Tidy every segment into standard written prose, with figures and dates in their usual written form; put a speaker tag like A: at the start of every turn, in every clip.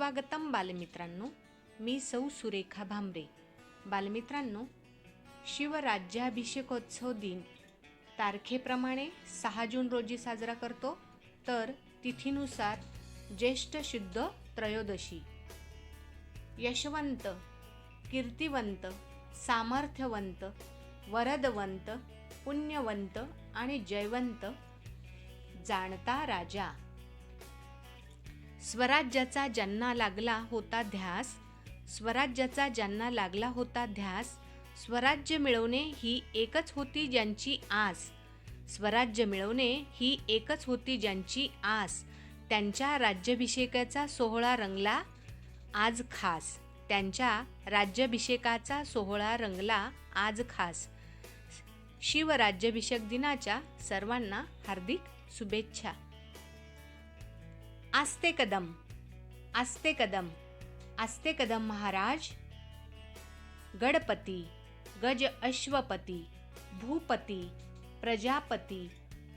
A: स्वागतम बालमित्रांनो, मी सौ सुरेखा भामरे. बालमित्रांनो, शिवराज्याभिषेकोत्सव दिन तारखेप्रमाणे 6 जून रोजी साजरा करतो. तर तिथीनुसार ज्येष्ठ शुद्ध त्रयोदशी. यशवंत, कीर्तिवंत, सामर्थ्यवंत, वरदवंत, पुण्यवंत आणि जयवंत जाणता राजा. स्वराज्याचा ज्यांना लागला होता ध्यास, स्वराज्याचा ज्यांना लागला होता ध्यास, स्वराज्य मिळवणे ही एकच होती ज्यांची आस, स्वराज्य मिळवणे ही एकच होती ज्यांची आस, त्यांच्या राज्याभिषेकाचा सोहळा रंगला आज खास, त्यांच्या राज्याभिषेकाचा सोहळा रंगला आज खास. शिवराज्याभिषेक दिनाच्या सर्वांना हार्दिक शुभेच्छा. आस्ते कदम, आस्ते कदम, आस्ते कदम महाराज. गणपती, गज अश्वपती, भूपती, प्रजापती,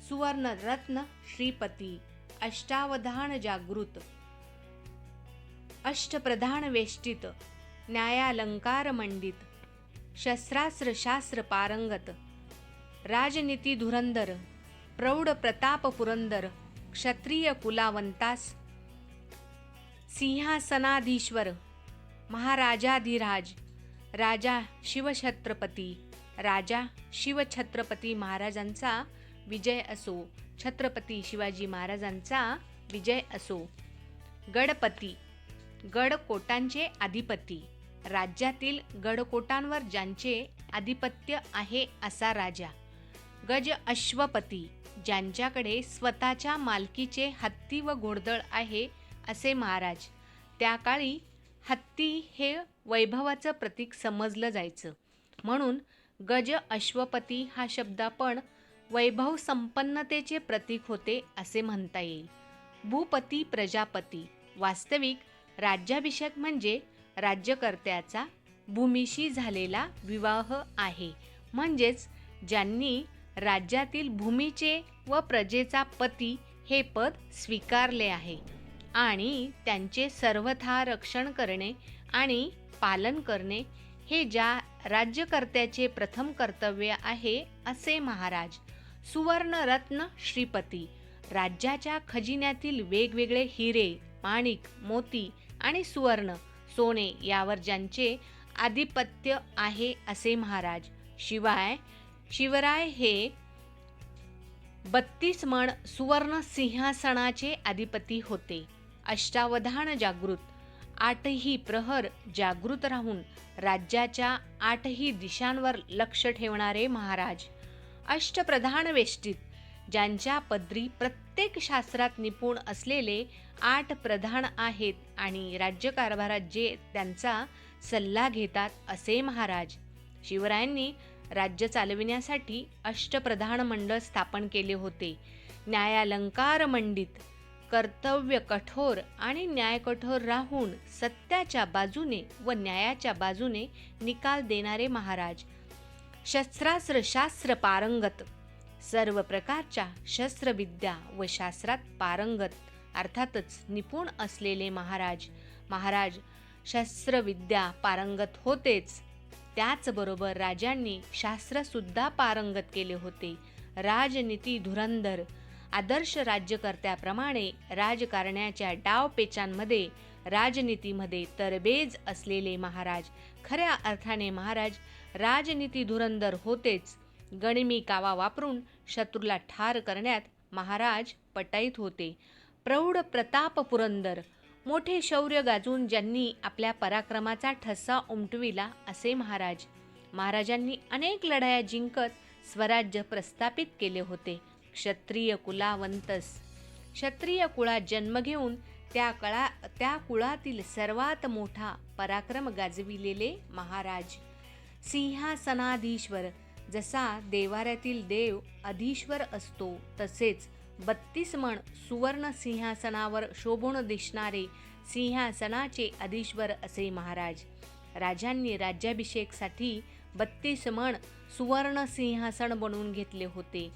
A: सुवर्णरत्न श्रीपती, अष्टावधान जागृत, अष्टप्रधान वेष्टित, न्यायालंकार मंडित, शस्त्रास्त्र शास्त्र पारंगत, राजनीती धुरंधर, प्रौढ प्रताप पुरंदर, क्षत्रिय कुलावंतास, सिंहासनाधीश्वर, महाराजाधिराज, राजा शिवछत्रपती, राजा शिवछत्रपती महाराजांचा विजय असो, छत्रपती शिवाजी महाराजांचा विजय असो. गडपती, गडकोटांचे अधिपती, राज्यातील गडकोटांवर ज्यांचे आधिपत्य आहे असा राजा. गज अश्वपती, ज्यांच्याकडे स्वतःच्या मालकीचे हत्ती व घोडदळ आहे असे महाराज. त्या काळी हत्ती हे वैभवाचं प्रतीक समजलं जायचं, म्हणून गज अश्वपती हा शब्द पण वैभव संपन्नतेचे प्रतीक होते असे म्हणता येईल. भूपती, प्रजापती, वास्तविक राज्याभिषेक म्हणजे राज्यकर्त्याचा भूमीशी झालेला विवाह आहे, म्हणजेच ज्यांनी राज्यातील भूमीचे व प्रजेचा पती हे पद स्वीकारले आहे आणि त्यांचे सर्वथा रक्षण करणे आणि पालन करणे हे ज्या राज्यकर्त्याचे प्रथम कर्तव्य आहे असे महाराज. सुवर्णरत्न श्रीपती, राज्याच्या खजिन्यातील वेगवेगळे हिरे, माणिक, मोती आणि सुवर्ण, सोने यावर ज्यांचे आधिपत्य आहे असे महाराज. शिवाय शिवराय हे 32 मण सुवर्ण सिंहासनाचे अधिपती होते. अष्टावधान जागृत, 8ही प्रहर जागृत राहून राज्याच्या 8ही दिशांवर लक्ष ठेवणारे महाराज. अष्टप्रधान वेष्टित, ज्यांच्या पदरी प्रत्येक शास्त्रात निपुण असलेले 8 प्रधान आहेत आणि राज्यकारभारात जे त्यांचा सल्ला घेतात असे महाराज. शिवरायांनी राज्य चालविण्यासाठी अष्टप्रधान मंडळ स्थापन केले होते. न्यायालंकार मंडित, कर्तव्य कठोर आणि न्याय कठोर राहून सत्याच्या बाजूने व न्यायाच्या बाजूने निकाल देणारे महाराज. शस्त्रास्त्र शास्त्र पारंगत, सर्व प्रकारच्या शस्त्रविद्या व शास्त्रात पारंगत अर्थातच निपुण असलेले महाराज. महाराज शस्त्रविद्या पारंगत होतेच, त्याचबरोबर राजांनी शास्त्रसुद्धा पारंगत केले होते. राजनीती धुरंधर, आदर्श राज्यकर्त्याप्रमाणे राजकारण्याच्या डावपेचांमध्ये राजनीतीमध्ये तरबेज असलेले महाराज. खऱ्या अर्थाने महाराज राजनीती धुरंधर होतेच. गनिमी कावा वापरून शत्रूला ठार करण्यात महाराज पटाईत होते. प्रौढ प्रताप पुरंदर, मोठे शौर्य गाजून ज्यांनी आपल्या पराक्रमाचा ठसा उमटविला असे महाराज. महाराजांनी अनेक लढाया जिंकत स्वराज्य प्रस्थापित केले होते. क्षत्रिय कुलावंतस, क्षत्रिय कुळात जन्म घेऊन त्या कुळातील सर्वात मोठा पराक्रम गाजविलेले महाराज. सिंहासनाधीश्वर, जसा देवाऱ्यातील देव अधीश्वर असतो तसेच 32 मण सुवर्ण सिंहासनावर शोभून दिसणारे सिंहासनाचे अधीश्वर असे महाराज. राजांनी राज्याभिषेकसाठी 32 मण सुवर्ण सिंहासन बनवून घेतले होते.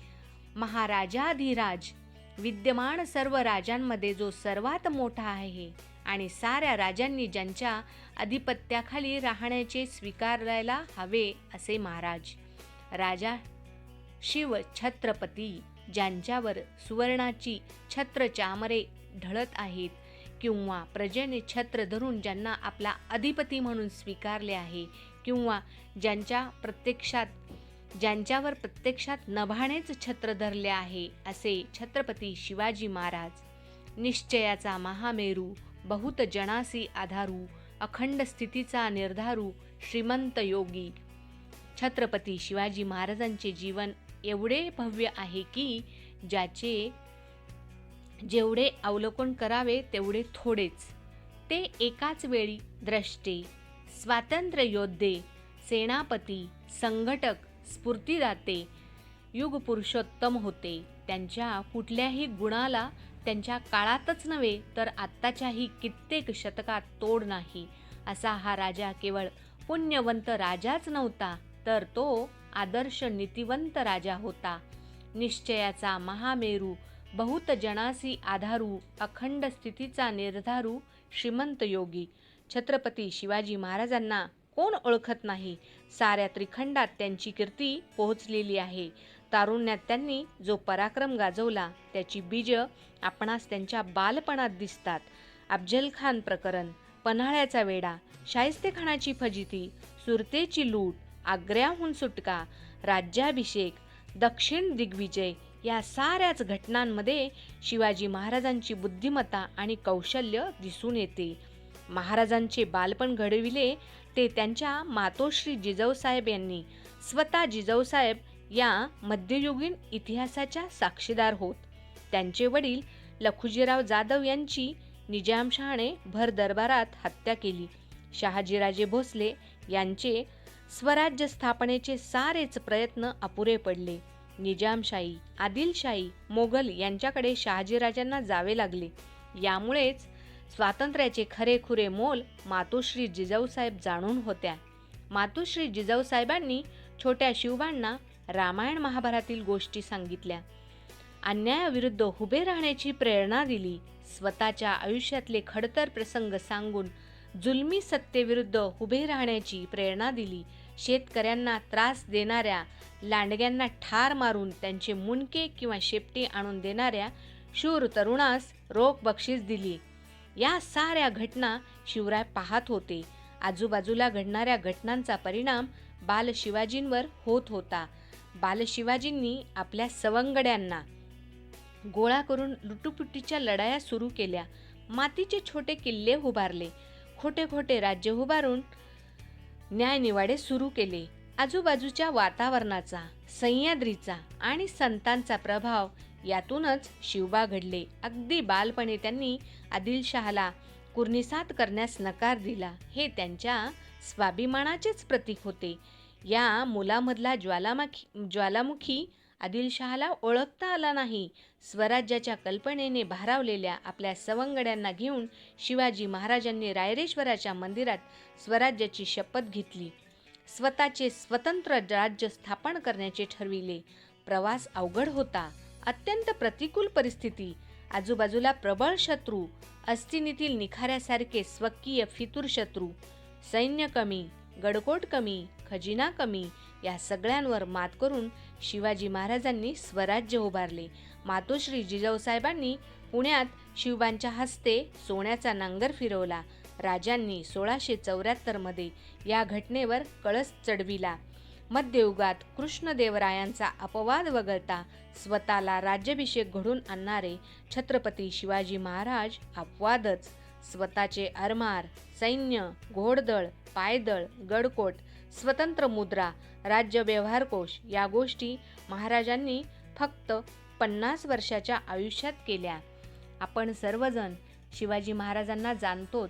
A: महाराजाधिराज, विद्यमान सर्व राजांमध्ये जो सर्वात मोठा आहे आणि साऱ्या राजांनी ज्यांच्या अधिपत्याखाली राहण्याचे स्वीकारायला हवे असे महाराज. राजा शिव छत्रपती ज्यांच्यावर सुवर्णाची छत्र चामरे ढळत आहेत किंवा प्रजेने छत्र धरून ज्यांना आपला अधिपती म्हणून स्वीकारले आहे किंवा ज्यांच्यावर प्रत्यक्षात नभानेच छत्र धरले आहे असे छत्रपती शिवाजी महाराज. निश्चयाचा महामेरू, बहुत जनासी आधारू, अखंड स्थितीचा निर्धारू, श्रीमंत योगी. छत्रपती शिवाजी महाराजांचे जीवन एवढे भव्य आहे की ज्याचे जेवढे अवलोकन करावे तेवढे थोडेच. ते एकाच वेळी द्रष्टे, स्वातंत्र्य योद्धे, सेनापती, संघटक, स्फूर्तिदाते, युग पुरुषोत्तम होते. त्यांच्या कुठल्याही गुणाला त्यांच्या काळातच नव्हे तर आत्ताच्याही कित्येक शतकात तोड नाही. असा हा राजा केवळ पुण्यवंत राजाच नव्हता तर तो आदर्श नीतिवंत राजा होता. निश्चयाचा महामेरू, बहुत जनासी आधारू, अखंड स्थितीचा निर्धारू, श्रीमंत योगी. छत्रपती शिवाजी महाराजांना कोण ओळखत नाही. साऱ्या त्रिखंडात त्यांची कीर्ती पोहोचलेली आहे. तारुण्यात त्यांनी जो पराक्रम गाजवला त्याची बीज आपणास त्यांच्या बालपणात दिसतात. अफजलखान प्रकरण, पन्हाळ्याचा वेढा, शाहिस्तेखानाची फजिती, सुरतेची लूट, आग्र्याहून सुटका, राज्याभिषेक, दक्षिण दिग्विजय या साऱ्याच घटनांमध्ये शिवाजी महाराजांची बुद्धिमत्ता आणि कौशल्य दिसून येते. महाराजांचे बालपण घडविले ते त्यांच्या मातोश्री जिजाऊसाहेब यांनी. स्वतः जिजाऊसाहेब या मध्ययुगीन इतिहासाच्या साक्षीदार होत. त्यांचे वडील लखुजीराव जाधव यांची निजामशहाने भर दरबारात हत्या केली. शहाजीराजे भोसले यांचे स्वराज्य स्थापनेचे सारेच प्रयत्न अपुरे पडले. निजामशाही, आदिलशाही, मोगल यांच्याकडे शहाजीराजांना जावे लागले. यामुळेच स्वातंत्र्याचे खरेखुरे मोल मातोश्री जिजाऊसाहेब जाणून होत्या. मातोश्री जिजाऊसाहेबांनी छोट्या शिवबांना रामायण महाभारतातील गोष्टी सांगितल्या. अन्यायाविरुद्ध उभे राहण्याची प्रेरणा दिली. स्वतःच्या आयुष्यातले खडतर प्रसंग सांगून जुलमी सत्तेविरुद्ध उभे राहण्याची प्रेरणा दिली. शेतकऱ्यांना त्रास देणाऱ्या लांडग्यांना ठार मारून त्यांचे मुंडके किंवा शेपटी आणून देणाऱ्या शूर तरुणास रोख बक्षीस दिली. या साऱ्या घटना शिवराय पाहत होते. आजूबाजूला घडणाऱ्या घटनांचा परिणाम बालशिवाजींवर होत होता. बालशिवाजींनी आपल्या सवंगड्यांना गोळा करून लुटुपुटीच्या लढाया सुरू केल्या. मातीचे छोटे किल्ले उभारले. खोटे खोटे राज्य उभारून न्यायनिवाडे सुरू केले. आजूबाजूच्या वातावरणाचा, सह्याद्रीचा आणि संतांचा प्रभाव यातूनच शिवबा घडले. अगदी बालपणी त्यांनी आदिलशहाला कुर्निसात करण्यास नकार दिला. हे त्यांच्या स्वाभिमानाचेच प्रतीक होते. या मुलामधला ज्वालामुखी आदिलशहाला ओळखता आला नाही. स्वराज्याच्या कल्पनेने भारावलेल्या आपल्या सवंगड्यांना घेऊन शिवाजी महाराजांनी रायरेश्वराच्या मंदिरात स्वराज्याची शपथ घेतली. स्वतःचे स्वतंत्र राज्य स्थापन करण्याचे ठरविले. प्रवास अवघड होता. अत्यंत प्रतिकूल परिस्थिती. आजूबाजूला प्रबळ शत्रू, अस्तिनीतील निखाऱ्यासारखे स्वकीय फितूर शत्रू, सैन्य कमी, गडकोट कमी, खजिना कमी या सगळ्यांवर मात करून शिवाजी महाराजांनी स्वराज्य उभारले. मातोश्री जिजाऊसाहेबांनी पुण्यात शिवबांच्या हस्ते सोन्याचा नांगर फिरवला. राजांनी 1674 मध्ये या घटनेवर कळस चढविला. मध्ययुगात कृष्णदेवरायांचा अपवाद वगळता स्वतःला राज्याभिषेक घडून आणणारे छत्रपती शिवाजी महाराज अपवादच. स्वतःचे आरमार, सैन्य, घोडदळ, पायदळ, गडकोट, स्वतंत्र मुद्रा, राज्य व्यवहारकोश या गोष्टी महाराजांनी फक्त 50 वर्षाच्या आयुष्यात केल्या. आपण सर्वजण शिवाजी महाराजांना जाणतोच.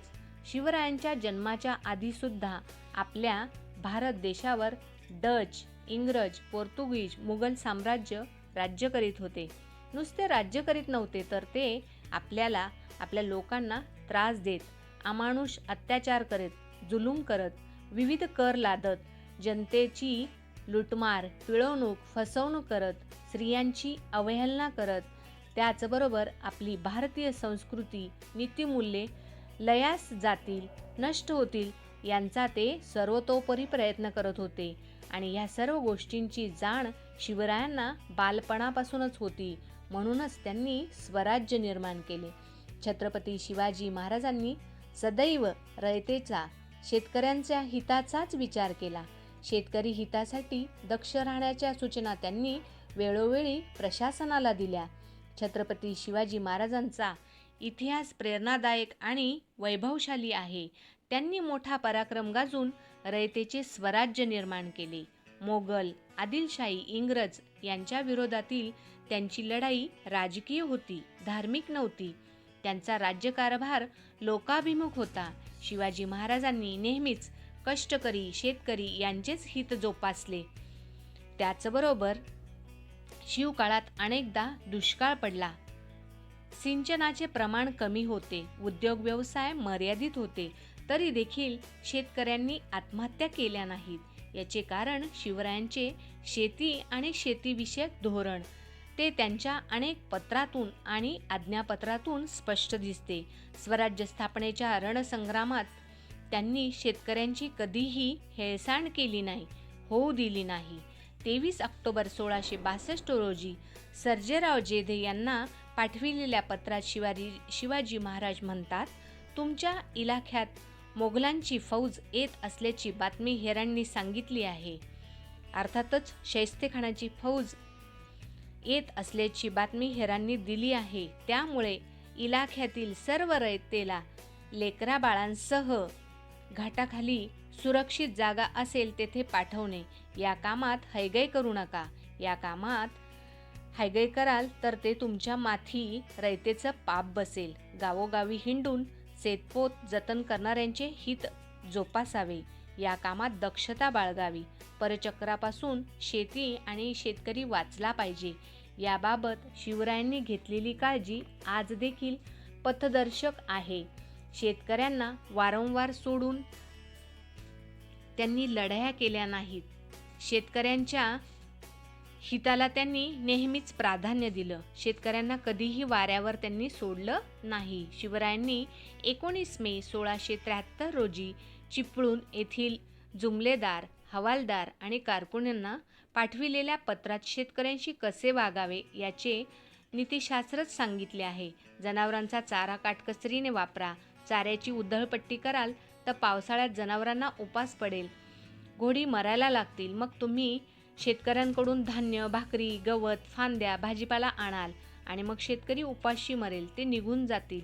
A: शिवरायांच्या जन्माच्या आधीसुद्धा आपल्या भारत देशावर डच, इंग्रज, पोर्तुगीज, मुघल साम्राज्य राज्य करीत होते. नुसते राज्य करीत नव्हते तर ते आपल्या लोकांना त्रास देत, अमानुष अत्याचार करत, जुलूम करत, विविध कर लादत, जनतेची लुटमार, पिळवणूक, फसवणूक करत, स्त्रियांची अवहेलना करत, त्याचबरोबर आपली भारतीय संस्कृती, नीतिमूल्ये लयास जातील, नष्ट होतील यांचा ते सर्वतोपरी प्रयत्न करत होते. आणि ह्या सर्व गोष्टींची जाण शिवरायांना बालपणापासूनच होती. म्हणूनच त्यांनी स्वराज्य निर्माण केले. छत्रपती शिवाजी महाराजांनी सदैव रयतेचा, शेतकऱ्यांच्या हिताचाच विचार केला. शेतकरी हितासाठी दक्ष राहण्याच्या सूचना त्यांनी वेळोवेळी प्रशासनाला दिल्या. छत्रपती शिवाजी महाराजांचा इतिहास प्रेरणादायक आणि वैभवशाली आहे. त्यांनी मोठा पराक्रम गाजून रयतेचे स्वराज्य निर्माण केले. मोगल, आदिलशाही, इंग्रज यांच्या विरोधातील त्यांची लढाई राजकीय होती, धार्मिक नव्हती. त्यांचा राज्यकारभार लोकाभिमुख होता. शिवाजी महाराजांनी नेहमीच कष्टकरी, शेतकरी यांचेच हित जोपासले. त्याचबरोबर शिवकाळात अनेकदा दुष्काळ पडला. सिंचनाचे प्रमाण कमी होते, उद्योग व्यवसाय मर्यादित होते, तरी देखील शेतकऱ्यांनी आत्महत्या केल्या नाहीत. याचे कारण शिवरायांचे शेती आणि शेतीविषयक धोरण. ते त्यांच्या अनेक पत्रातून आणि आज्ञापत्रातून स्पष्ट दिसते. स्वराज्य स्थापनेच्या रणसंग्रामात त्यांनी शेतकऱ्यांची कधीही हेळसांड केली नाही, होऊ दिली नाही. 23 ऑक्टोबर 1662 रोजी सर्जेराव जेधे यांना पाठविलेल्या पत्रात शिवाजी महाराज म्हणतात, तुमच्या इलाख्यात मोगलांची फौज येत असल्याची बातमी हेरांनी सांगितली आहे. अर्थातच शाहिस्तेखानाची फौज येत असल्याची बातमी हेरांनी दिली आहे. त्यामुळे इलाख्यातील सर्व रयतेला लेकरा बाळांसह घाटाखाली सुरक्षित जागा असेल तेथे पाठवणे. या कामात हयगय करू नका. या कामात हयगय कराल तर ते तुमच्या माथी रयतेचं पाप बसेल. गावोगावी हिंडून शेतपोत जतन करणाऱ्यांचे हित जोपासावे. या कामात दक्षता बाळगावी. परचक्रापासून शेती आणि शेतकरी वाचला पाहिजे. याबाबत शिवरायांनी घेतलेली काळजी आज देखील पथदर्शक आहे. शेतकऱ्यांना वारंवार सोडून त्यांनी लढाया केल्या नाहीत. शेतकऱ्यांच्या हिताला त्यांनी नेहमीच प्राधान्य दिलं. शेतकऱ्यांना कधीही वाऱ्यावर त्यांनी सोडलं नाही. शिवरायांनी 19 मे 1673 रोजी चिपळूण येथील जुमलेदार, हवालदार आणि कारकुनांना पाठविलेल्या पत्रात शेतकऱ्यांशी कसे वागावे याचे नीतिशास्त्रच सांगितले आहे. जनावरांचा चारा काटकसरीने वापरा. चाऱ्याची उधळपट्टी कराल तर पावसाळ्यात जनावरांना उपास पडेल, घोडी मरायला लागतील. मग तुम्ही शेतकऱ्यांकडून धान्य, भाकरी, गवत, फांद्या, भाजीपाला आणाल आणि मग शेतकरी उपाशी मरेल, ते निघून जातील.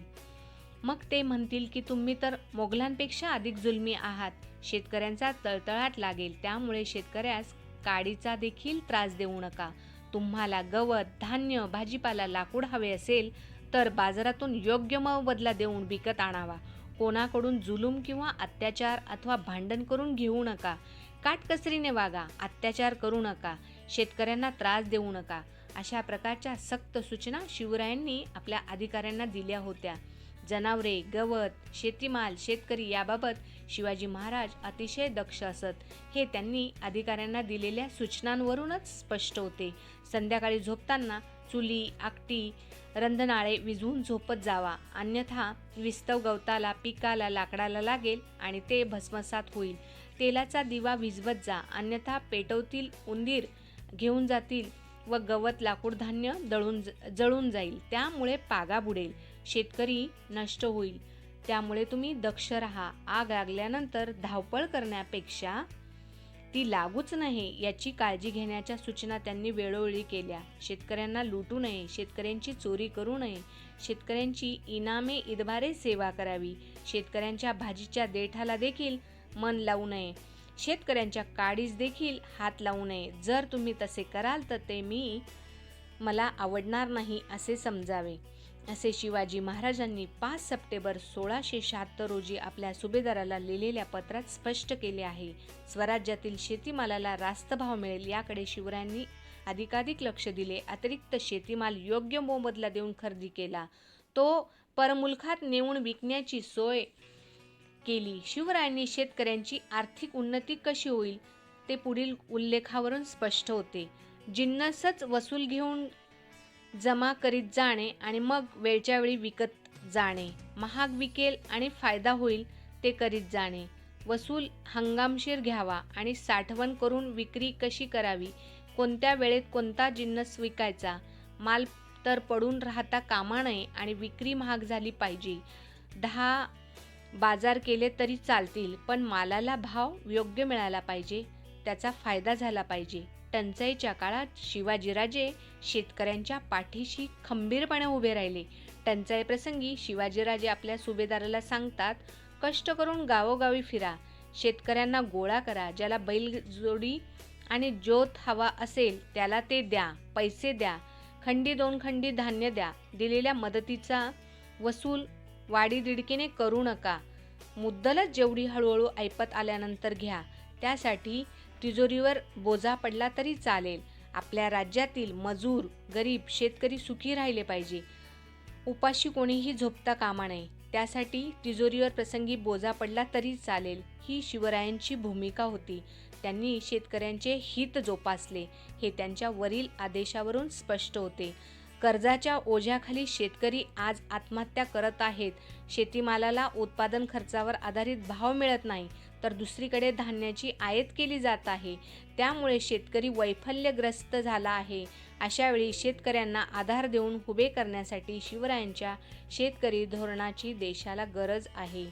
A: मग ते म्हणतील की तुम्ही तर मोगलांपेक्षा अधिक जुलमी आहात. शेतकऱ्यांचा तळतळाट लागेल. त्यामुळे शेतकऱ्यास काडीचा देखील त्रास देऊ नका. तुम्हाला गवत, धान्य, भाजीपाला, लाकूड हवे असेल तर बाजारातून योग्य मोबदला देऊन विकत आणावा. कोणाकडून जुलूम किंवा अत्याचार अथवा भांडण करून घेऊ नका. काटकसरीने वागा. अत्याचार करू नका. शेतकऱ्यांना त्रास देऊ नका. अशा प्रकारच्या सक्त सूचना शिवरायांनी आपल्या अधिकाऱ्यांना दिल्या होत्या. जनावरे, गवत, शेतीमाल, शेतकरी याबाबत शिवाजी महाराज अतिशय दक्ष असत. हे त्यांनी अधिकाऱ्यांना दिलेल्या सूचनांवरूनच स्पष्ट होते. संध्याकाळी झोपताना चुली, आकटी, रंधनाळे विझवून झोपत जावा. अन्यथा विस्तव गवताला, पिकाला, लाकडाला लागेल आणि ते भस्मसात होईल. तेलाचा दिवा विझवत जा. अन्यथा पेटवतील, उंदीर घेऊन जातील व गवत, लाकूड, धान्य जळून जाईल. त्यामुळे पागा बुडेल, शेतकरी नष्ट होईल. त्यामुळे तुम्ही दक्ष राहा. आग लागल्यानंतर धावपळ करण्यापेक्षा ती लागूच नये याची काळजी घेण्याच्या सूचना त्यांनी वेळोवेळी केल्या. शेतकऱ्यांना लुटू नये. शेतकऱ्यांची चोरी करू नये. शेतकऱ्यांची इनामे इतबारे सेवा करावी. शेतकऱ्यांच्या भाजीच्या देठाला देखील मन लावू नये. शेतकऱ्यांच्या काडीस देखील हात लावू नये. जर तुम्ही तसे कराल तर ते मला आवडणार नाही असे समजावे, असे शिवाजी महाराजांनी 5 सप्टेंबर 1676 रोजी आपल्या सुभेदाराला लिहिलेल्या पत्रात स्पष्ट केले आहे. स्वराज्यातील शेतीमालाला रास्त भाव मिळेल याकडे शिवरायांनी अधिकाधिक लक्ष दिले. अतिरिक्त शेतीमाल योग्य मोबदला देऊन खरेदी केला. तो परमुलखात नेऊन विकण्याची सोय केली. शिवरायांनी शेतकऱ्यांची आर्थिक उन्नती कशी होईल ते पुढील उल्लेखावरून स्पष्ट होते. जिन्नसच वसूल घेऊन जमा करीत जाणे आणि मग वेळच्या वेळी विकत जाणे, महाग विकेल आणि फायदा होईल ते करीत जाणे, वसूल हंगामशीर घ्यावा आणि साठवण करून विक्री कशी करावी, कोणत्या वेळेत कोणता जिन्नस विकायचा, माल तर पडून राहता कामा नये आणि विक्री महाग झाली पाहिजे. 10 बाजार केले तरी चालतील, पण मालाला भाव योग्य मिळाला पाहिजे, त्याचा फायदा झाला पाहिजे. टंचाईच्या काळात शिवाजीराजे शेतकऱ्यांच्या पाठीशी खंबीरपणे उभे राहिले. टंचाई प्रसंगी शिवाजीराजे आपल्या सुभेदाराला सांगतात, कष्ट करून गावोगावी फिरा, शेतकऱ्यांना गोळा करा, ज्याला बैलजोडी आणि जोत हवा असेल त्याला ते द्या, पैसे द्या, खंडी 2 खंडी धान्य द्या, दिलेल्या मदतीचा वसूल वाढीदिडकीने करू नका, मुद्दलच जेवढी हळूहळू ऐपत आल्यानंतर घ्या, त्यासाठी तिजोरीवर बोजा पडला तरी चालेल. आपल्या राज्यातील मजूर, गरीब, शेतकरी सुखी राहिले पाहिजे, उपाशी कोणीही झोपता कामा नये, त्यासाठी तिजोरीवर प्रसंगी बोजा पडला तरी चालेल, ही शिवरायांची भूमिका होती. त्यांनी शेतकऱ्यांचे हित जोपासले हे त्यांच्या वरील आदेशावरून स्पष्ट होते. कर्जाच्या ओझ्याखाली शेतकरी आज आत्महत्या करत आहेत. शेतीमालाला उत्पादन खर्चावर आधारित भाव मिळत नाही, तर दुसरीकडे धान्याची आयात केली जात आहे. त्यामुळे शेतकरी वैफल्यग्रस्त झाला आहे. अशावेळी शेतकऱ्यांना आधार देऊन उभे करण्यासाठी शिवरायांच्या शेतकरी धोरणाची देशाला गरज आहे.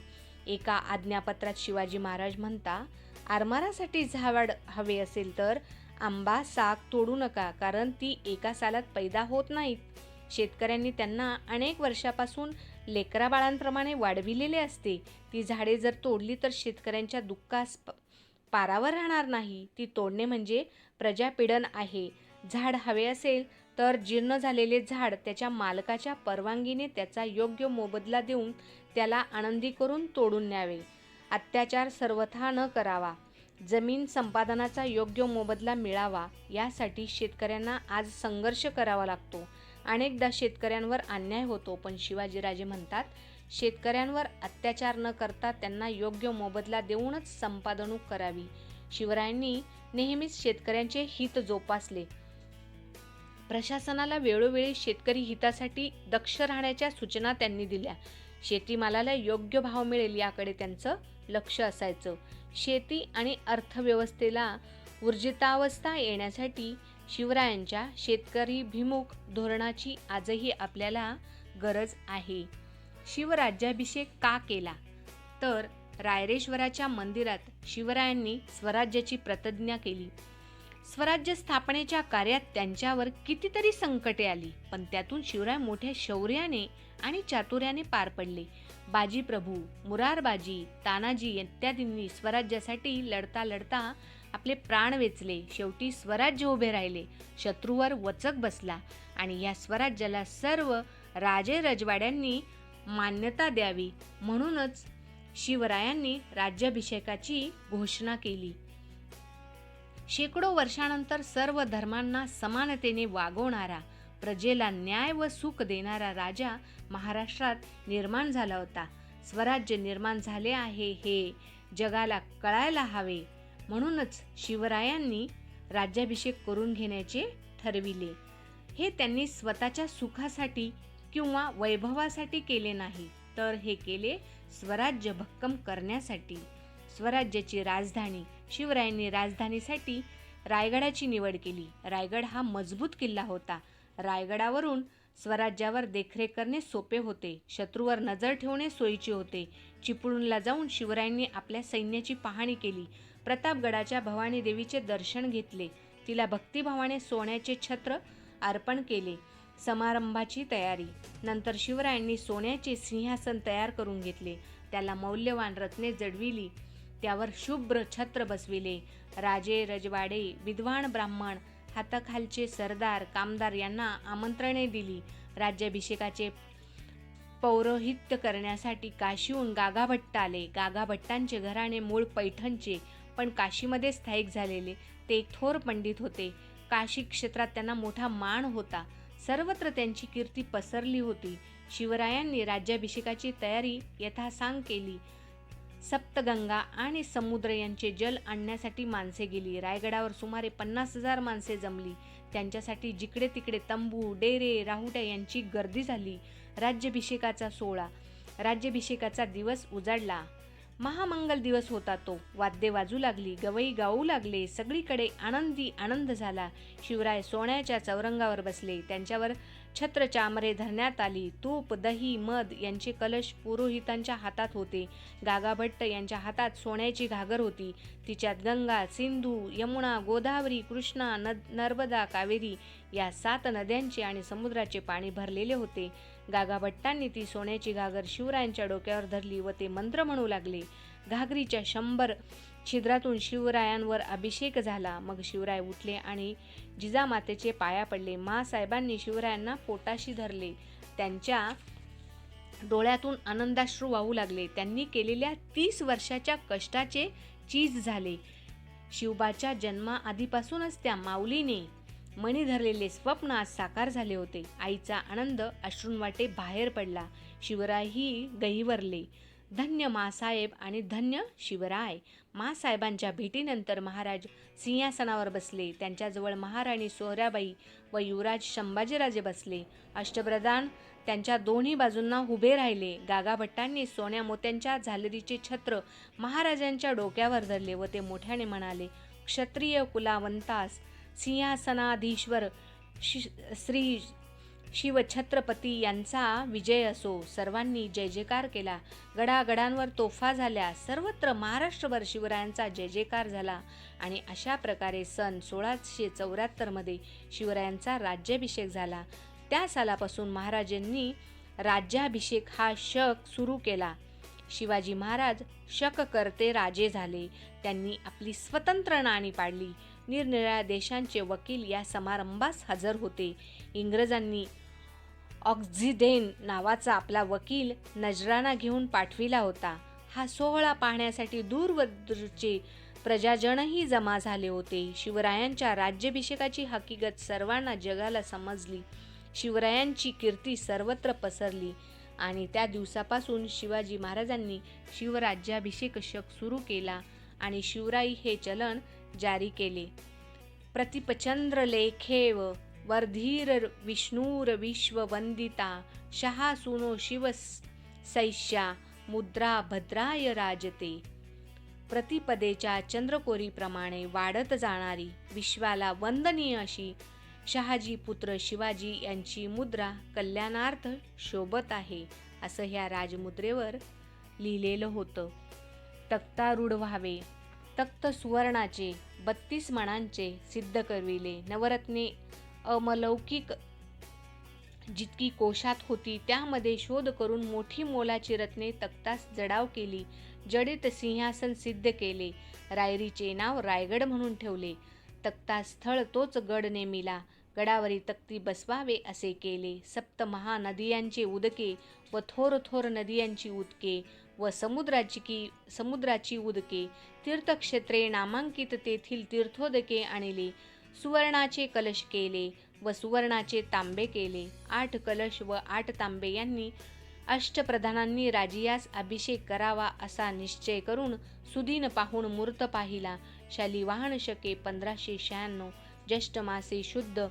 A: एका आज्ञापत्रात शिवाजी महाराज म्हणता, आरमारासाठी झाड हवे असेल तर आंबा साग तोडू नका, कारण ती एका सालात पैदा होत नाहीत. शेतकऱ्यांनी त्यांना अनेक वर्षापासून लेकराबाळांप्रमाणे वाढविलेले असते. ती झाडे जर तोडली तर शेतकऱ्यांच्या दुःखास पारावर राहणार नाही. ती तोडणे म्हणजे प्रजापीडन आहे. झाड हवे असेल तर जीर्ण झालेले झाड त्याच्या मालकाच्या परवानगीने त्याचा योग्य मोबदला देऊन त्याला आनंदी करून तोडून न्यावे. अत्याचार सर्वथा न करावा. जमीन संपादनाचा योग्य मोबदला मिळावा, यासाठी शेतकऱ्यांना आज संघर्ष करावा लागतो. अनेकदा शेतकऱ्यांवर अन्याय होतो, पण शिवाजीराजे म्हणतात, शेतकऱ्यांवर अत्याचार न करता त्यांना योग्य मोबदला देऊनच संपादनूक करावी. शिवरायांनी नेहमीच शेतकऱ्यांचे हित जोपासले. प्रशासनाला वेळोवेळी शेतकरी हितासाठी दक्ष राहण्याच्या सूचना त्यांनी दिल्या. शेतीमालाला योग्य भाव मिळेल याकडे त्यांचं लक्ष असायचं. शेती आणि अर्थव्यवस्थेला ऊर्जितावस्था येण्यासाठी शिवरायांच्या शेतकरीभिमुख धोरणाची आजही आपल्याला गरज आहे. शिवराज्याभिषेक का केला? तर रायरेश्वराच्या मंदिरात शिवरायांनी स्वराज्याची प्रतिज्ञा केली. स्वराज्य स्थापनेच्या कार्यात त्यांच्यावर कितीतरी संकटे आली, पण त्यातून शिवराय मोठ्या शौर्याने आणि चातुर्याने पार पडले. बाजीप्रभू, मुरारबाजी, तानाजी इत्यादींनी स्वराज्यासाठी लढता लढता आपले प्राण वेचले. शेवटी स्वराज्य उभे राहिले, शत्रूवर वचक बसला आणि या स्वराज्याला सर्व राजे रजवाड्यांनी मान्यता द्यावी, म्हणूनच शिवरायांनी राज्याभिषेकाची घोषणा केली. शेकडो वर्षानंतर सर्व धर्मांना समानतेने वागवणारा, प्रजेला न्याय व सुख देणारा राजा महाराष्ट्रात निर्माण झाला होता. स्वराज्य निर्माण झाले आहे हे जगाला कळायला हवे, म्हणूनच शिवरायांनी राज्याभिषेक करून घेण्याचे ठरविले. हे त्यांनी स्वतःच्या सुखासाठी किंवा वैभवासाठी केले नाही, तर हे केले स्वराज्य भक्कम करण्यासाठी. स्वराज्याची राजधानी. शिवरायांनी राजधानीसाठी रायगडाची निवड केली. रायगड हा मजबूत किल्ला होता. रायगडावरून स्वराज्यावर देखरेख करणे सोपे होते. शत्रूवर नजर ठेवणे सोयीचे होते. चिपळूणला जाऊन शिवरायांनी आपल्या सैन्याची पाहणी केली. प्रतापगडाच्या भवानी देवीचे दर्शन घेतले. तिला भक्तिभावाने सोन्याचे छत्र अर्पण केले. समारंभाची तयारी. नंतर शिवरायांनी सोन्याचे सिंहासन तयार करून घेतले. त्याला मौल्यवान रत्ने जडविली. त्यावर शुभ्र छत्र बसविले. राजे रजवाडे, विद्वान ब्राह्मण, हाताखालचे सरदार, कामदार यांना आमंत्रणे दिली. राज्याभिषेकाचे पौरोहित्य करण्यासाठी काशीहून गागाभट्ट आले. गागाभट्टांचे घराणे मूळ पैठणचे, पण काशीमध्ये स्थायिक झालेले ते एक थोर पंडित होते. काशी क्षेत्रात त्यांना मोठा मान होता. सर्वत्र त्यांची कीर्ती पसरली होती. शिवरायांनी राज्याभिषेकाची तयारी यथासांग केली. सप्तगंगा आणि समुद्र यांचे जल आणण्यासाठी माणसे गेली. रायगडावर सुमारे 50,000 माणसे जमली. त्यांच्यासाठी जिकडे तिकडे तंबू, डेरे, राहुट्या यांची गर्दी झाली. राज्याभिषेकाचा सोहळा. राज्याभिषेकाचा दिवस उजाडला. महामंगल दिवस होता तो. वाद्ये वाजू लागली, गवई गाऊ लागले. सगळीकडे आनंदी आनंद झाला. शिवराय सोन्याच्या चौरंगावर बसले. त्यांच्यावर छत्र चामरे धरण्यात आली. तूप, दही, मध यांचे कलश पुरोहितांच्या हातात होते. गागाभट्ट यांच्या हातात सोन्याची घागर होती. तिच्यात गंगा, सिंधू, यमुना, गोदावरी, कृष्णा, नर्मदा, कावेरी या 7 नद्यांचे आणि समुद्राचे पाणी भरलेले होते. गागाभट्टांनी ती सोन्याची घागर शिवरायांच्या डोक्यावर धरली व ते मंत्र म्हणू लागले. घागरीच्या 100 छिद्रातून शिवरायांवर अभिषेक झाला. मग शिवराय उठले आणि जिजामातेचे पाया पडले. मासाहेबांनी शिवरायांना पोटाशी धरले. त्यांच्या डोळ्यातून आनंदाश्रू वाहू लागले. त्यांनी केलेल्या 30 वर्षाच्या कष्टाचे चीज झाले. शिवबाच्या जन्माआधीपासूनच त्या माऊलीने मणी धरलेले स्वप्न आज साकार झाले होते. आईचा आनंद अश्रूंवाटे बाहेर पडला. शिवरायही गहिवरले. धन्य मासाहेब आणि धन्य शिवराय. मासाहेबांच्या भेटीनंतर महाराज सिंहासनावर बसले. त्यांच्याजवळ महाराणी सोहराबाई व युवराज संभाजीराजे बसले. अष्टप्रधान त्यांच्या दोन्ही बाजूंना उभे राहिले. गागाभट्टांनी सोन्या मोत्यांच्या झालरीचे छत्र महाराजांच्या डोक्यावर धरले व ते मोठ्याने म्हणाले, क्षत्रिय कुलावंतास सिंहासनाधीश्वर श्री शिवछत्रपती यांचा विजय असो. सर्वांनी जय जयकार केला. गडागडांवर तोफा झाल्या. सर्वत्र महाराष्ट्रभर शिवरायांचा जय जयकार झाला. आणि अशा प्रकारे सन 1674 मध्ये शिवरायांचा राज्याभिषेक झाला. त्या सालापासून महाराजांनी राज्याभिषेक हा शक सुरू केला. शिवाजी महाराज शक करते राजे झाले. त्यांनी आपली स्वतंत्र नाणी पाडली. निरनिराळ्या देशांचे वकील या समारंभास हजर होते. इंग्रजांनी ऑक्झिडेन नावाचा आपला वकील नजराणा घेऊन पाठविला होता. हा सोहळा पाहण्यासाठी दूरवरचे प्रजाजनही जमा झाले होते. शिवरायांच्या राज्याभिषेकाची हकीकत सर्वांना जगाला समजली. शिवरायांची कीर्ती सर्वत्र पसरली आणि त्या दिवसापासून शिवाजी महाराजांनी शिवराज्याभिषेक शक सुरू केला आणि शिवराई हे चलन जारी केले. प्रतिपचंद्र लेखेव वर्धीर विष्णूर विश्ववंदिता शहा सुनो शिव सैष्या मुद्रा भद्राय राजते. प्रतिपदेच्या चंद्रकोरीप्रमाणे वाढत जाणारी विश्वाला वंदनीय अशी शहाजी पुत्र शिवाजी यांची मुद्रा कल्याणार्थ शोभत आहे असं ह्या राजमुद्रेवर लिहिलेलं होतं. तख्तारूढ व्हावे. तख्त सुवर्णाचे 32 मणांचे सिद्ध करविले. नवरत्ने अमलौकिक जितकी कोशात होती त्यामध्ये शोध करून मोठी मोलाची रत्ने तख्तास जडाव केली. जडित सिंहासन सिद्ध केले. रायरीचे नाव रायगड म्हणून ठेवले. तख्तास्थळ तोच गड नेमिला. गडावरी तख्ती बसवावे असे केले. 7 महानदियांचे उदके व थोर थोर नदियांची उदके व समुद्राची उदके तीर्थक्षेत्रे नामांकित तेथील तीर्थोदके आणले. सुवर्णाचे कलश केले व सुवर्णाचे तांबे केले. 8 कलश व 8 तांबे यांनी अष्टप्रधानांनी राजियास अभिषेक करावा असा निश्चय करून सुदीन पाहून मुहूर्त पाहिला. शालिवाहन शके 1596 ज्येष्ठ मासे शुद्ध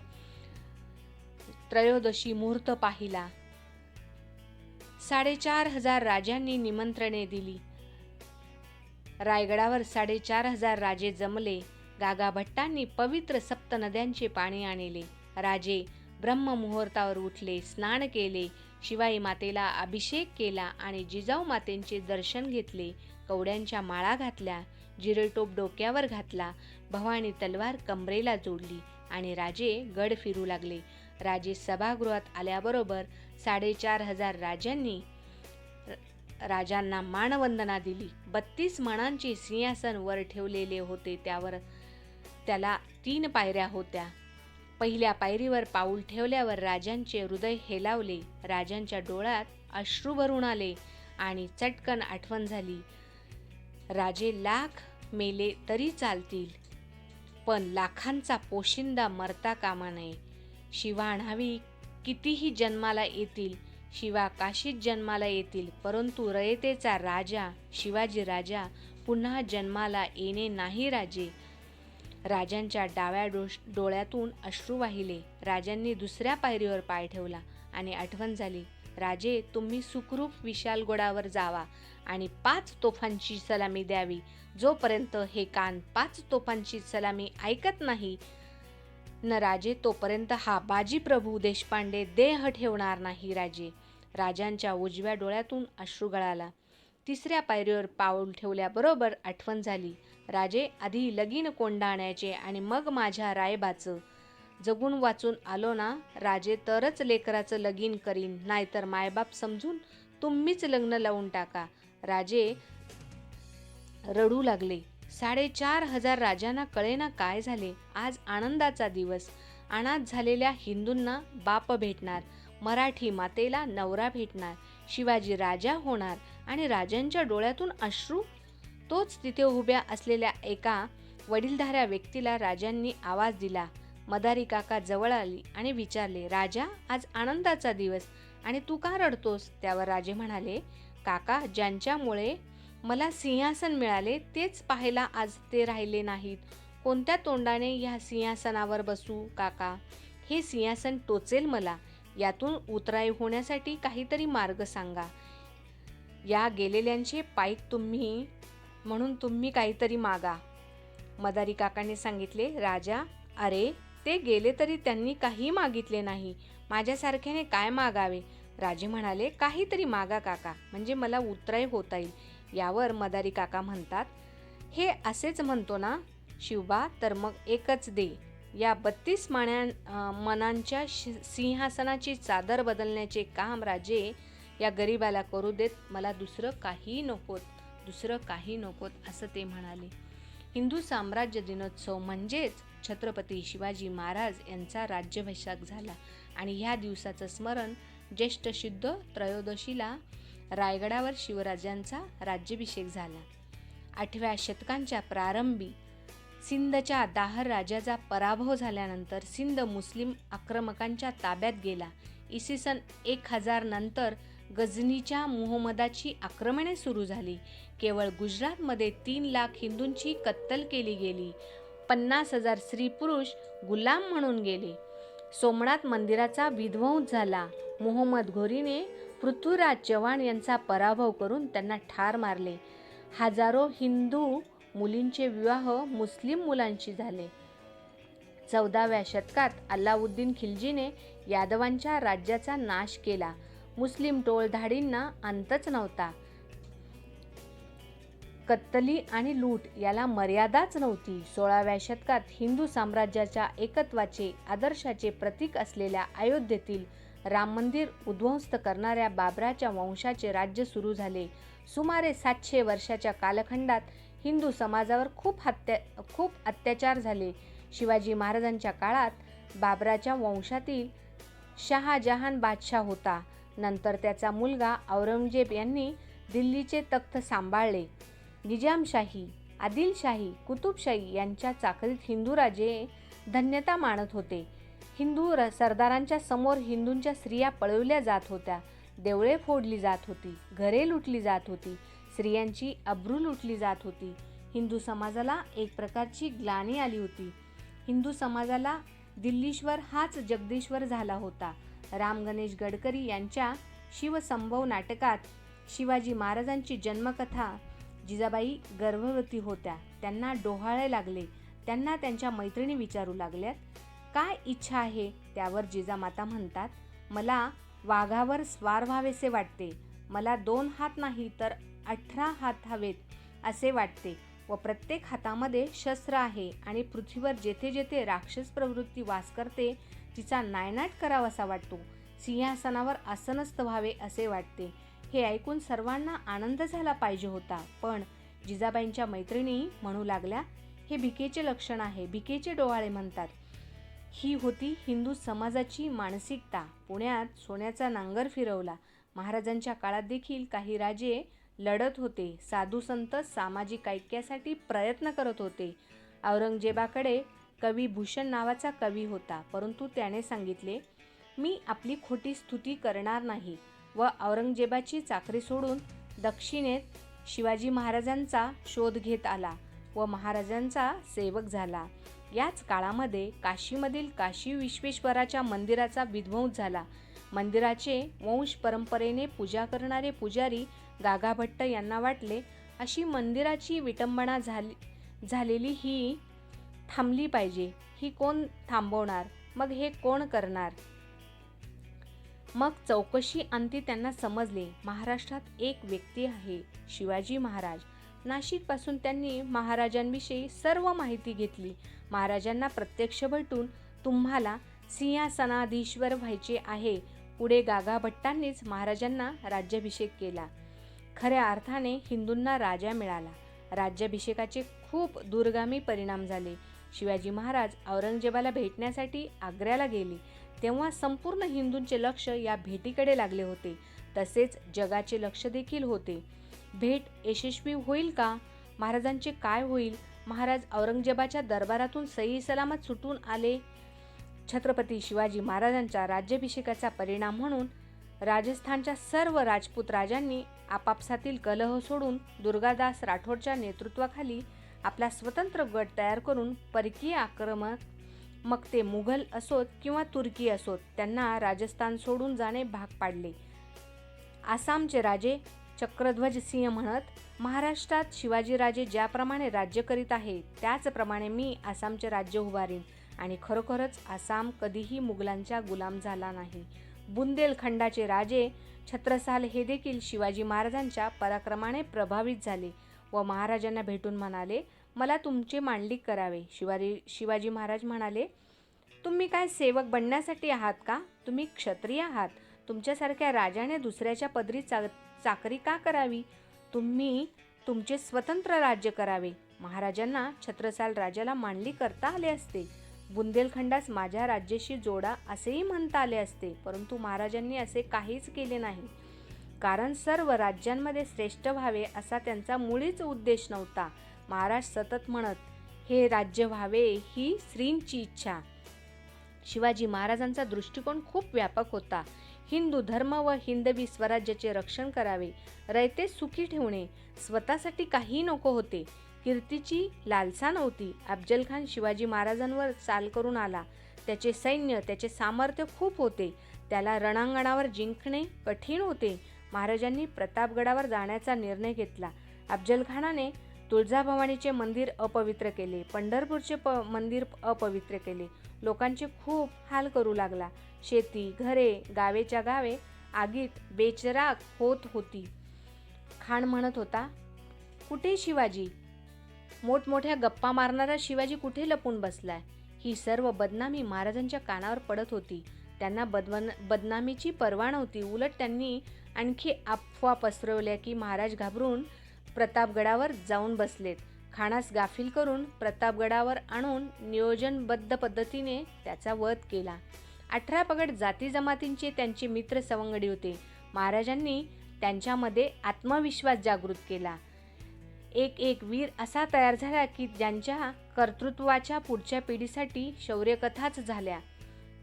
A: त्रयोदशी मुहूर्त पाहिला. 4500 राजांनी निमंत्रणे दिली. रायगडावर 4500 राजे जमले. गागाभट्टांनी पवित्र 7 नद्यांचे पाणी आणले. राजे ब्रह्ममुहूर्तावर उठले, स्नान केले, शिवाई मातेला अभिषेक केला आणि जिजाऊ मातेंचे दर्शन घेतले. कवड्यांच्या माळा घातल्या, जिरेटोप डोक्यावर घातला, भवानी तलवार कमरेला जोडली आणि राजे गड फिरू लागले. राजे सभागृहात आल्याबरोबर 4500 राजांनी राजांना मानवंदना दिली. 32 मणांचे सिंहासन वर ठेवलेले होते. त्याला 3 पायऱ्या होत्या. पहिल्या पायरीवर पाऊल ठेवल्यावर राजांचे हृदय हेलावले. राजांच्या डोळ्यात अश्रू भरून आले आणि चटकन आठवण झाली. राजे लाख मेले तरी चालतील, पण लाखांचा पोशिंदा मरता कामा नये. शिवाणावी कितीही जन्माला येतील, शिवा काशीत जन्माला येतील, परंतु रयतेचा राजा शिवाजी राजा पुन्हा जन्माला येणे नाही राजे. राजांच्या डाव्या डोळ्यातून अश्रू वाहिले. राजांनी दुसऱ्या पायरीवर पाय ठेवला आणि आठवण झाली, राजे तुम्ही सुखरूप विशालगडावर जावा आणि 5 तोफांची सलामी द्यावी. जोपर्यंत हे कान 5 तोफांची सलामी ऐकत नाही न राजे, तोपर्यंत हा बाजीप्रभू देशपांडे देह ठेवणार नाही राजे. राजांच्या उजव्या डोळ्यातून अश्रू गळाला. तिसऱ्या पायरीवर पाऊल ठेवल्याबरोबर आठवण झाली, राजे आधी लगीन कोंडाण्याचे आणि मग माझ्या रायबाचं. जगून वाचून आलो ना राजे तरच लेकराचं लगीन करीन, नाहीतर मायबाप समजून तुम्हीच लग्न लावून टाका. राजे रडू लागले. 4,500 राजांना कळेना काय झाले. आज आनंदाचा दिवस. अनाथ झालेल्या हिंदूंना बाप भेटणार, मराठी मातेला नवरा भेटणार, शिवाजी राजा होणार आणि राजांच्या डोळ्यातून अश्रू. तोच तिथे उभ्या असलेल्या एका वडीलधाऱ्या व्यक्तीला राजांनी आवाज दिला. मदारी काका जवळ आली आणि विचारले, राजा आज आनंदाचा दिवस आणि तू का रडतोस? त्यावर राजे म्हणाले, काका ज्यांच्यामुळे मला सिंहासन मिळाले तेच पाहायला आज ते राहिले नाहीत. कोणत्या तोंडाने ह्या सिंहासनावर बसू काका? हे सिंहासन टोचेल मला. यातून उतराई होण्यासाठी काहीतरी मार्ग सांगा. या गेलेल्यांचे पाईक तुम्ही, म्हणून तुम्ही काहीतरी मागा. मदारी काकाने सांगितले, राजा अरे ते गेले तरी त्यांनी काही मागितले नाही, माझ्यासारख्याने काय मागावे? राजे म्हणाले, काहीतरी मागा काका, म्हणजे मला उतराई होता येईल. यावर मदारी काका म्हणतात, हे असेच म्हणतो ना शिवबा, तर मग एकच दे. या 32 मनांच्या सिंहासनाची चादर बदलण्याचे काम राजे या गरिबाला करू देत. मला दुसरं काही नकोत असं ते म्हणाले. हिंदू साम्राज्य दिनोत्सव म्हणजेच छत्रपती शिवाजी महाराज यांचा राज्याभिषेक झाला आणि ह्या दिवसाचं स्मरण ज्येष्ठ शुद्ध त्रयोदशीला रायगडावर शिवराजांचा राज्याभिषेक झाला. 8व्या शतकांच्या प्रारंभी सिंधच्या दाहर राजाचा पराभव झाल्यानंतर सिंध मुस्लिम आक्रमकांच्या ताब्यात गेला. इसवी सन 1000 नंतर गझनीच्या मुहम्मदाची आक्रमणे सुरू झाली. केवळ गुजरातमध्ये 3 लाख हिंदूंची कत्तल केली गेली. 50,000 स्त्री पुरुष गुलाम म्हणून गेले. सोमनाथ मंदिराचा विध्वंस झाला. मोहम्मद घोरीने पृथ्वीराज चव्हाण यांचा पराभव करून त्यांना ठार मारले. हजारो हिंदू मुलींचे विवाह मुस्लिम मुलांशी झाले. 14व्या शतकात अल्लाउद्दीन खिल्जीने यादवांच्या राज्याचा नाश केला. मुस्लिम टोळधाडींना अंतच नव्हता. कत्तली आणि लूट याला मर्यादाच नव्हती. 16व्या शतकात हिंदू साम्राज्याच्या एकत्वाचे आदर्शाचे प्रतीक असलेल्या अयोध्येतील राम मंदिर उद्ध्वस्त करणाऱ्या बाबराच्या वंशाचे राज्य सुरू झाले. सुमारे 700 वर्षाच्या कालखंडात हिंदू समाजावर खूप अत्याचार झाले. शिवाजी महाराजांच्या काळात बाबराच्या वंशातील शहाजहान बादशाह होता. नंतर त्याचा मुलगा औरंगजेब यांनी दिल्लीचे तख्त सांभाळले. निजामशाही, आदिलशाही, कुतुबशाही यांच्या चाकरीत हिंदू राजे धन्यता मानत होते. हिंदू सरदारांच्या समोर हिंदूंच्या स्त्रिया पळवल्या जात होत्या. देवळे फोडली जात होती, घरे लुटली जात होती, स्त्रियांची अब्रू लुटली जात होती. हिंदू समाजाला एक प्रकारची ग्लानी आली होती. हिंदू समाजाला दिल्लीश्वर हाच जगदीश्वर झाला होता. राम गणेश गडकरी यांच्या शिवसंभव नाटकात शिवाजी महाराजांची जन्मकथा. जिजाबाई गर्भवती होत्या. त्यांना डोहाळे लागले. त्यांना त्यांच्या मैत्रिणी विचारू लागल्यात, काय इच्छा आहे? त्यावर जिजामाता म्हणतात, मला वाघावर स्वार व्हावेसे वाटते. मला 2 हात नाही तर 18 हात हवेत असे वाटते व प्रत्येक हातामध्ये शस्त्र आहे आणि पृथ्वीवर जेथे जेथे राक्षस प्रवृत्ती वास करते तिचा नायनाट करावासा वाटतो. सिंहासनावर आसनस्थ व्हावे असे वाटते. हे ऐकून सर्वांना आनंद झाला पाहिजे होता, पण जिजाबाईंच्या मैत्रिणी म्हणू लागल्या, हे भिकेचे लक्षण आहे, भिकेचे डोहाळे म्हणतात. ही होती हिंदू समाजाची मानसिकता. पुण्यात सोन्याचा नांगर फिरवला. महाराजांच्या काळात देखील काही राजे लढत होते. साधू संत सामाजिक ऐक्यासाठी प्रयत्न करत होते. औरंगजेबाकडे कवी भूषण नावाचा कवी होता, परंतु त्याने सांगितले, मी आपली खोटी स्तुती करणार नाही. व औरंगजेबाची चाकरी सोडून दक्षिणेत शिवाजी महाराजांचा शोध घेत आला व महाराजांचा सेवक झाला. याच काळामध्ये काशीमधील काशी विश्वेश्वराच्या मंदिराचा विध्वंस झाला. मंदिराचे वंश परंपरेने पूजा करणारे पुजारी गागाभट्ट यांना वाटले अशी मंदिराची विटंबना झालेली ही थांबली पाहिजे. ही कोण थांबवणार? मग हे कोण करणार? मग चौकशी अंती त्यांना समजले, महाराष्ट्रात एक व्यक्ती आहे, शिवाजी महाराज. नाशिकपासून त्यांनी महाराजांविषयी सर्व माहिती घेतली. महाराजांना प्रत्यक्ष भेटून तुम्हाला सिंहासनाधीश्वर व्हायचे आहे. पुढे गागाभट्टांनीच महाराजांना राज्याभिषेक केला. खऱ्या अर्थाने हिंदूंना राजा मिळाला. राज्याभिषेकाचे खूप दूरगामी परिणाम झाले. शिवाजी महाराज औरंगजेबाला भेटण्यासाठी आग्र्याला गेले तेव्हा संपूर्ण हिंदूंचे लक्ष या भेटीकडे लागले होते. तसेच जगाचे लक्ष देखील होते. भेट यशस्वी होईल का? महाराजांचे काय होईल? महाराज औरंगजेबाच्या दरबारातून सही सलामत सुटून आले. छत्रपती शिवाजी महाराजांच्या राज्याभिषेकाचा परिणाम म्हणून राजस्थानच्या सर्व राजपूत राजांनी आपापसातील कलह सोडून दुर्गादास राठोडच्या नेतृत्वाखाली आपला स्वतंत्र गट तयार करून परकीय आक्रमक, मग ते मुघल असोत किंवा तुर्की असोत, त्यांना राजस्थान सोडून जाणे भाग पाडले. आसामचे राजे चक्रध्वज सिंह म्हणत, महाराष्ट्रात शिवाजीराजे ज्याप्रमाणे राज्य करीत आहे त्याचप्रमाणे मी आसामचे राज्य उभारीन. आणि खरोखरच आसाम कधीही मुघलांचा गुलाम झाला नाही. बुंदेलखंडाचे राजे छत्रसाल हे देखील शिवाजी महाराजांच्या पराक्रमाने प्रभावित झाले व महाराजांना भेटून म्हणाले, मला तुमचे मांडलिक करावे. शिवाजी महाराज म्हणाले, तुम्ही काय सेवक बनण्यासाठी आहात का? तुम्ही क्षत्रिय आहात. तुमच्यासारख्या राजाने दुसऱ्याच्या पदरी चाकरी का करावी? तुम्ही तुमचे स्वतंत्र राज्य करावे. महाराजांना छत्रसाल राजाला मांडलिक करता आले असते. बुंदेलखंडास माझ्या राज्याशी जोडा असेही म्हणता आले असते. परंतु महाराजांनी असे काहीच केले नाही. कारण सर्व राज्यांमध्ये श्रेष्ठ व्हावे असा त्यांचा मुळीच उद्देश नव्हता. महाराज सतत म्हणत, हे राज्य व्हावे ही श्रींची इच्छा. शिवाजी महाराजांचा दृष्टिकोन खूप व्यापक होता. हिंदू धर्म व हिंदवी स्वराज्याचे रक्षण करावे, रयते सुखी ठेवणे, स्वतःसाठी काही नको होते. कीर्तीची लालसा नव्हती. अफजलखान शिवाजी महाराजांवर चाल करून आला. त्याचे सैन्य, त्याचे सामर्थ्य खूप होते. त्याला रणांगणावर जिंकणे कठीण होते. महाराजांनी प्रतापगडावर जाण्याचा निर्णय घेतला. अफजलखानाने तुळजाभवानीचे मंदिर अपवित्र केले, पंढरपूरचे मंदिर अपवित्र केले. लोकांचे खूप हाल करू लागला. शेती, घरे, गावेच्या गावे आगीत बेचिराग होत होती. खान म्हणत होता, कुठे शिवाजी? मोठमोठ्या गप्पा मारणारा शिवाजी कुठे लपून बसलाय? ही सर्व बदनामी महाराजांच्या कानावर पडत होती. त्यांना बदनामीची पर्वा नव्हती. उलट त्यांनी आणखी अफवा पसरवल्या की महाराज घाबरून प्रतापगडावर जाऊन बसलेत. खानास गाफील करून प्रतापगडावर आणून नियोजनबद्ध पद्धतीने त्याचा वध केला. 18 पगड जाती जमातींचे त्यांचे मित्र सवंगडी होते. महाराजांनी त्यांच्यामध्ये आत्मविश्वास जागृत केला. एक वीर असा तयार झाला की ज्यांच्या कर्तृत्वाच्या पुढच्या पिढीसाठी शौर्यकथाच झाल्या.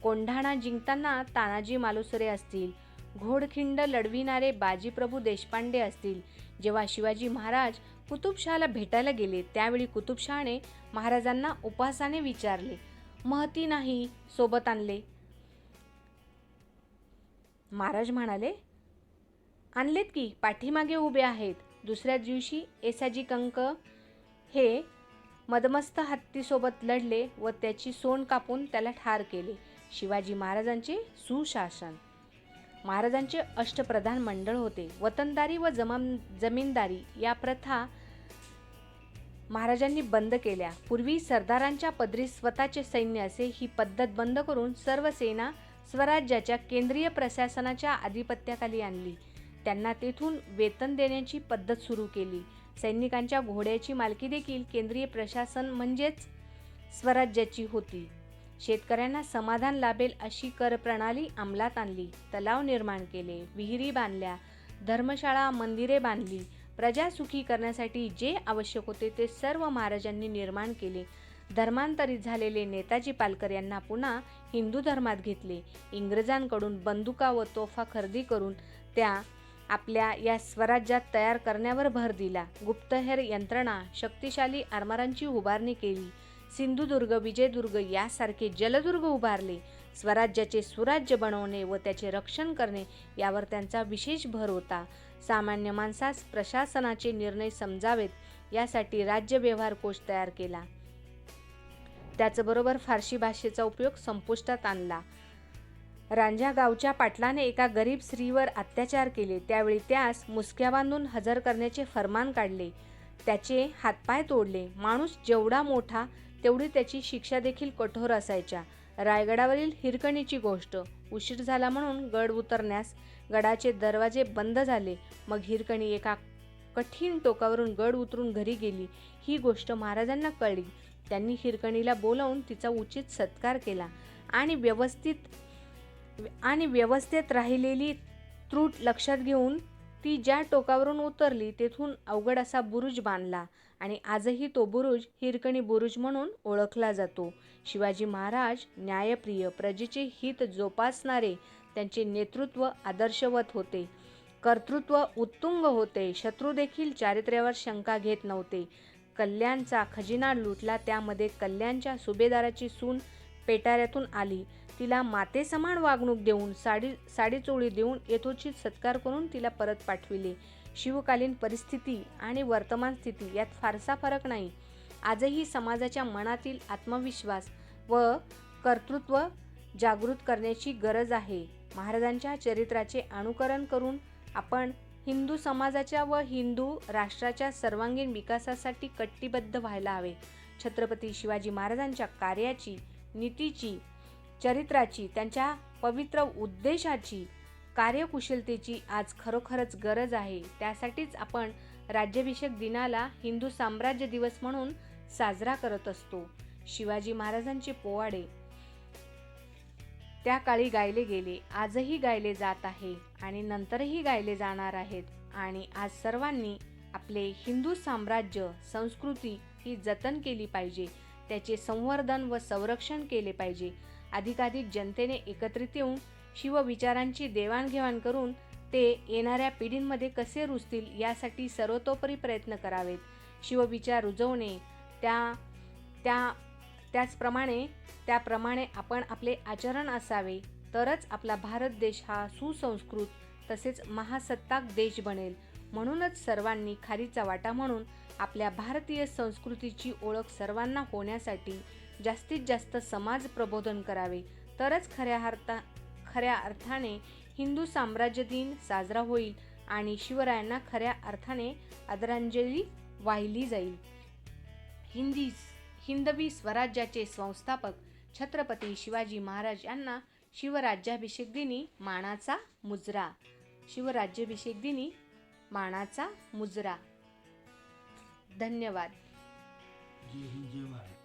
A: कोंढाणा जिंकताना तानाजी मालुसरे असतील, घोडखिंड लढविणारे बाजीप्रभू देशपांडे असतील. जेव्हा शिवाजी महाराज कुतुबशहाला भेटायला गेले त्यावेळी कुतुबशहाने महाराजांना उपहासाने विचारले, महती नाही सोबत आणले? महाराज म्हणाले, आणलेत की, पाठीमागे उभे आहेत. दुसऱ्या दिवशी येसाजी कंक हे मदमस्त हत्तीसोबत लढले व त्याची सोंड कापून त्याला ठार केले. शिवाजी महाराजांचे सुशासन. महाराजांचे अष्टप्रधान मंडळ होते. वतनदारी व जमीनदारी या प्रथा महाराजांनी बंद केल्या. पूर्वी सरदारांच्या पदरी स्वतःचे सैन्य असे. ही पद्धत बंद करून सर्व सेना स्वराज्याच्या केंद्रीय प्रशासनाच्या आधिपत्याखाली आणली. त्यांना तेथून वेतन देण्याची पद्धत सुरू केली. सैनिकांच्या घोड्याची मालकी देखील केंद्रीय प्रशासन म्हणजेच स्वराज्याची होती. शेतकऱ्यांना समाधान लाभेल अशी कर प्रणाली अंमलात आणली. तलाव निर्माण केले, विहिरी बांधल्या, धर्मशाळा, मंदिरे बांधली. प्रजा सुखी करण्यासाठी जे आवश्यक होते ते सर्व महाराजांनी निर्माण केले. धर्मांतरित झालेले नेताजी पालकर यांना पुन्हा हिंदू धर्मात घेतले. इंग्रजांकडून बंदुका व तोफा खरेदी करून त्या आपल्या या स्वराज्यात तयार करण्यावर भर दिला. गुप्तहेर यंत्रणा, शक्तिशाली आरमारांची उभारणी केली. सिंधुदुर्ग, विजयदुर्ग यासारखे जलदुर्ग उभारले. स्वराज्याचे सुराज्य बनवणे व त्याचे रक्षण करणे यावर त्यांचा विशेष भर होता. सामान्य माणसास प्रशासनाचे निर्णय समजावेत यासाठी राज्य व्यवहार कोश तयार केला. त्याचबरोबर फारसी भाषेचा उपयोग संपुष्टात आणला. रांझा गावच्या पाटलाने एका गरीब स्त्रीवर अत्याचार केले. त्यावेळी त्यास मुसक्या बांधून हजर करण्याचे फर्मान काढले. त्याचे हातपाय तोडले. माणूस जेवढा मोठा तेवढी त्याची शिक्षा देखील कठोर असायच्या. रायगडावरील हिरकणीची गोष्ट. उशीर झाला म्हणून गड उतरण्यास गडाचे दरवाजे बंद झाले. मग हिरकणी एका कठीण टोकावरून गड उतरून घरी गेली. ही गोष्ट महाराजांना कळली. त्यांनी हिरकणीला बोलावून तिचा उचित सत्कार केला आणि व्यवस्थेत राहिलेली त्रूट लक्षात घेऊन ती ज्या टोकावरून उतरली तेथून अवघड असा बुरुज बांधला आणि आजही तो बुरुज हिरकणी बुरुज म्हणून ओळखला जातो. शिवाजी महाराज न्यायप्रिय, प्रजेचे हित जोपासणारे, त्यांचे नेतृत्व आदर्शवत होते. कर्तृत्व उत्तुंग होते. शत्रू देखील चारित्र्यावर शंका घेत नव्हते. कल्याणचा खजिना लुटला. त्यामध्ये कल्याणच्या सुभेदाराची सून पेटाऱ्यातून आली. तिला मातेसमान वागणूक देऊन साडीचोळी देऊन यथोचित सत्कार करून तिला परत पाठविले. शिवकालीन परिस्थिती आणि वर्तमान स्थिती यात फारसा फरक नाही. आजही समाजाच्या मनातील आत्मविश्वास व कर्तृत्व जागृत करण्याची गरज आहे. महाराजांच्या चरित्राचे अनुकरण करून आपण हिंदू समाजाच्या व हिंदू राष्ट्राच्या सर्वांगीण विकासासाठी कटिबद्ध व्हायला हवे. छत्रपती शिवाजी महाराजांच्या कार्याची, नीतीची, चरित्राची, त्यांच्या पवित्र उद्देशाची, कार्यकुशलतेची आज खरोखरच गरज आहे. त्यासाठीच आपण राज्याभिषेक दिनाला हिंदू साम्राज्य दिवस म्हणून साजरा करत असतो. शिवाजी महाराजांचे पोवाडे त्या काळी गायले गेले, आजही गायले जात आहे आणि नंतरही गायले जाणार आहेत. आणि आज सर्वांनी आपले हिंदू साम्राज्य संस्कृती ही जतन केली पाहिजे. त्याचे संवर्धन व संरक्षण केले पाहिजे. अधिकाधिक जनतेने एकत्रित येऊन शिवविचारांची देवाणघेवाण करून ते येणाऱ्या पिढींमध्ये कसे रुजतील यासाठी सर्वतोपरी प्रयत्न करावेत. शिवविचार रुजवणे त्याप्रमाणे आपण आपले आचरण असावे, तरच आपला भारत देश हा सुसंस्कृत तसेच महासत्ताक देश बनेल. म्हणूनच सर्वांनी खारीचा वाटा म्हणून आपल्या भारतीय संस्कृतीची ओळख सर्वांना होण्यासाठी जास्तीत जास्त समाज प्रबोधन करावे. तरच खऱ्या अर्थाने हिंदू साम्राज्य दिन साजरा होईल आणि शिवरायांना खऱ्या अर्थाने आदरांजली वाहिली जाईल. हिंदवी स्वराज्याचे संस्थापक छत्रपती शिवाजी महाराज यांना शिवराज्याभिषेक दिनी मानाचा मुजरा. शिवराज्याभिषेक दिनी मानाचा मुजरा. धन्यवाद.
B: जय हिंद, जय महाराज.